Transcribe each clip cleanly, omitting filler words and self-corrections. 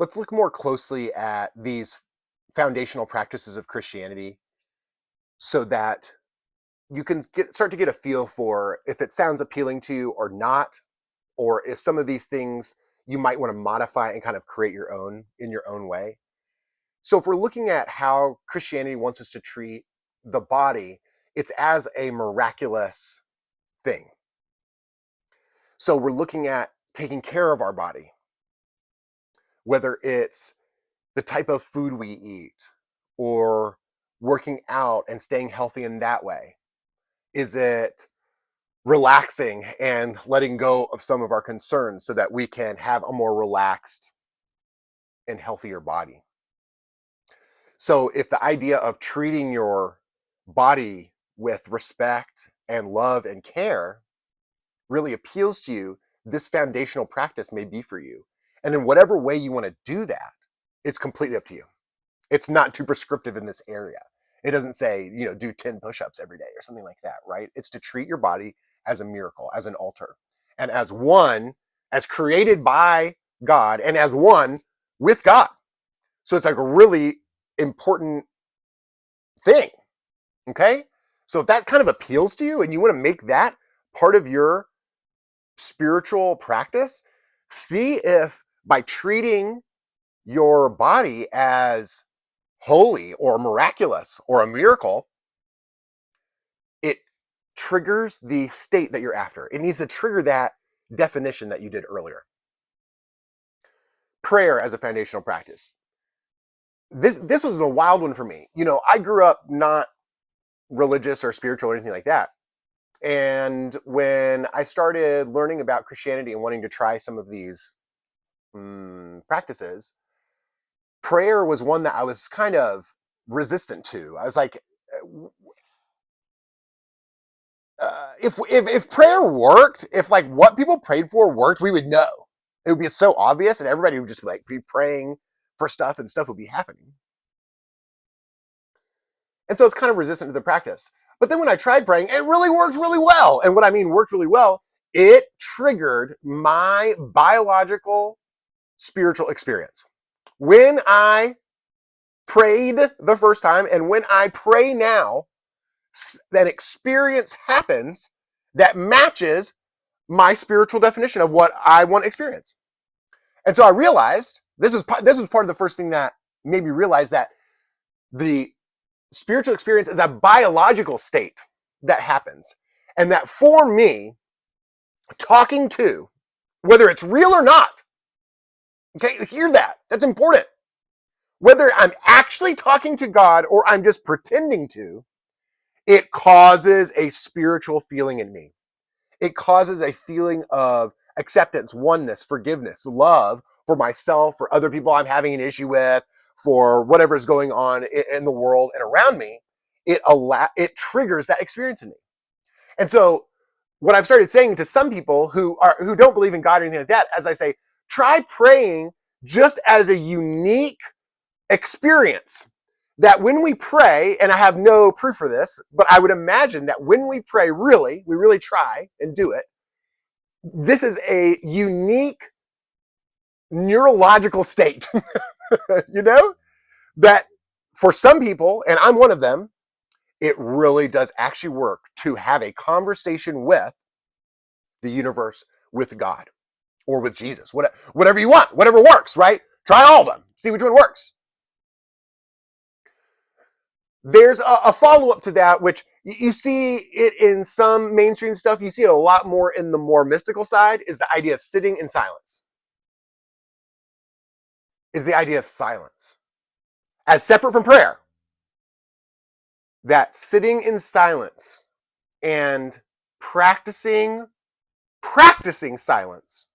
let's look more closely at these foundational practices of Christianity so that you can start to get a feel for if it sounds appealing to you or not, or if some of these things you might want to modify and kind of create your own in your own way. So if we're looking at how Christianity wants us to treat the body, it's as a miraculous thing. So we're looking at taking care of our body, whether it's the type of food we eat or working out and staying healthy in that way. Is it relaxing and letting go of some of our concerns so that we can have a more relaxed and healthier body? So if the idea of treating your body with respect and love and care really appeals to you, this foundational practice may be for you. And in whatever way you want to do that, it's completely up to you. It's not too prescriptive in this area. It doesn't say, do 10 push-ups every day or something like that, right? It's to treat your body as a miracle, as an altar, and as one, as created by God and as one with God. So it's like a really important thing, okay? So if that kind of appeals to you and you want to make that part of your spiritual practice, see if by treating your body as holy or miraculous or a miracle, it triggers the state that you're after. It needs to trigger that definition that you did earlier. Prayer as a foundational practice. This was a wild one for me. I grew up not religious or spiritual or anything like that. And when I started learning about Christianity and wanting to try some of these practices, prayer was one that I was kind of resistant to. I was like, if prayer worked, if like what people prayed for worked, we would know. It would be so obvious, and everybody would just be praying for stuff, and stuff would be happening. And so it's kind of resistant to the practice. But then when I tried praying, it really worked really well. And what I mean worked really well, it triggered my biological spiritual experience. When I prayed the first time and when I pray now, that experience happens that matches my spiritual definition of what I want to experience. And so I realized this was part of the first thing that made me realize that the spiritual experience is a biological state that happens. And that for me, talking to, whether it's real or not, okay, hear that. That's important. Whether I'm actually talking to God or I'm just pretending to, it causes a spiritual feeling in me. It causes a feeling of acceptance, oneness, forgiveness, love for myself, for other people I'm having an issue with, for whatever is going on in the world and around me. It triggers that experience in me. And so what I've started saying to some people who don't believe in God or anything like that, as I say, try praying just as a unique experience. That when we pray, and I have no proof for this, but I would imagine that when we pray, we really try and do it, this is a unique neurological state, that for some people, and I'm one of them, it really does actually work to have a conversation with the universe, with God, or with Jesus, whatever you want, whatever works, right? Try all of them, see which one works. There's a follow-up to that, which you see it in some mainstream stuff. You see it a lot more in the more mystical side, is the idea of sitting in silence. Is the idea of silence. As separate from prayer. That sitting in silence and practicing silence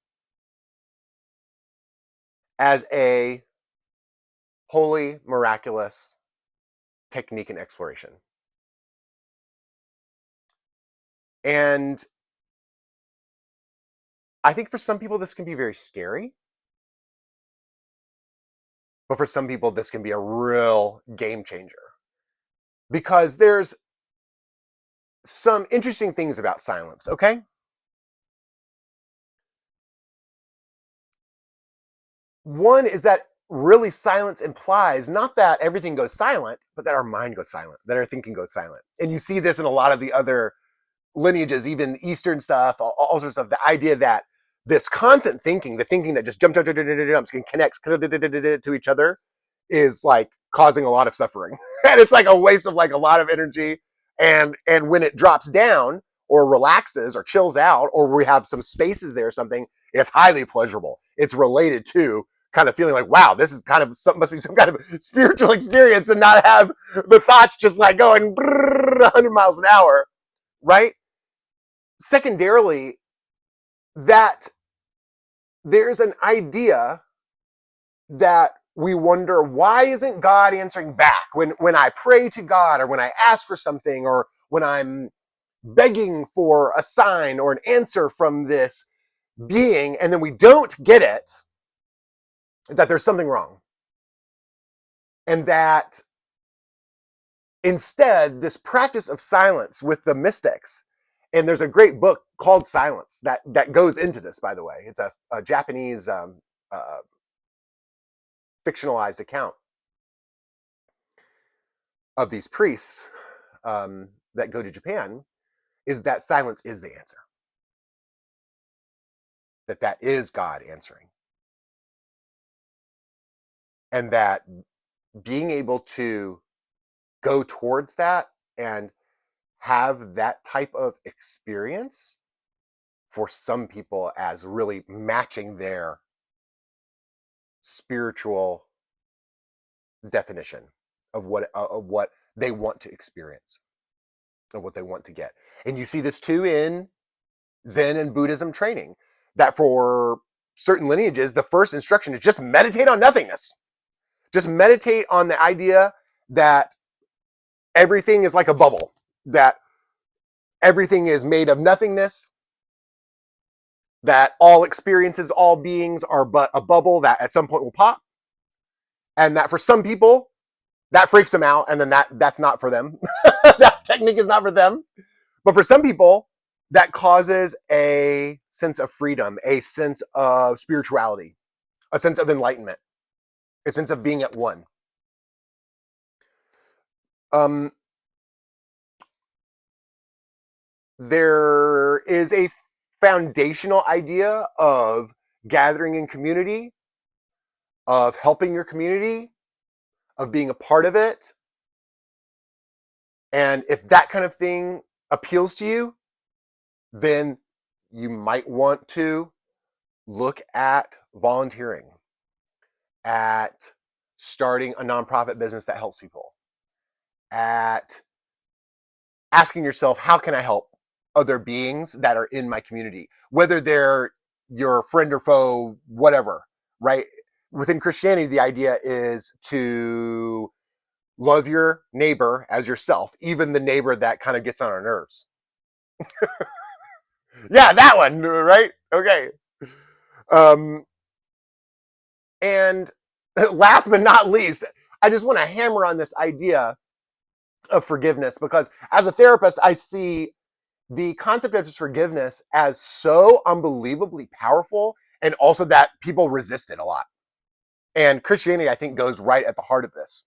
as a holy, miraculous technique and exploration. And I think for some people this can be very scary. But for some people this can be a real game changer. Because there's some interesting things about silence, okay? One is that really silence implies not that everything goes silent, but that our mind goes silent, that our thinking goes silent. And you see this in a lot of the other lineages, even Eastern stuff, all sorts of stuff. The idea that this constant thinking, the thinking that just jumps and connects to each other, is like causing a lot of suffering, and it's like a waste of like a lot of energy. And when it drops down or relaxes or chills out, or we have some spaces there or something, it's highly pleasurable. It's related to kind of feeling like, wow, this is kind of must be some kind of spiritual experience, and not have the thoughts just like going 100 miles an hour, right? Secondarily, that there's an idea that we wonder, why isn't God answering back when I pray to God, or when I ask for something, or when I'm begging for a sign or an answer from this being, and then we don't get it, that there's something wrong. And that instead, this practice of silence with the mystics, and there's a great book called Silence that goes into this, by the way. It's a Japanese fictionalized account of these priests that go to Japan, is that silence is the answer. That is God answering. And that being able to go towards that and have that type of experience, for some people, as really matching their spiritual definition of what they want to experience, of what they want to get. And you see this too in Zen and Buddhism training, that for certain lineages, the first instruction is just meditate on nothingness. Just meditate on the idea that everything is like a bubble, that everything is made of nothingness, that all experiences, all beings are but a bubble that at some point will pop. And that for some people, that freaks them out, and then that's not for them. That technique is not for them. But for some people, that causes a sense of freedom, a sense of spirituality, a sense of enlightenment, a sense of being at one. There is a foundational idea of gathering in community, of helping your community, of being a part of it. And if that kind of thing appeals to you, then you might want to look at volunteering, at starting a nonprofit business that helps people, at asking yourself, how can I help other beings that are in my community, whether they're your friend or foe, whatever, right? Within Christianity, the idea is to love your neighbor as yourself, even the neighbor that kind of gets on our nerves. Yeah, that one, right? Okay. And last but not least, I just want to hammer on this idea of forgiveness, because as a therapist, I see the concept of forgiveness as so unbelievably powerful, and also that people resist it a lot. And Christianity, I think, goes right at the heart of this.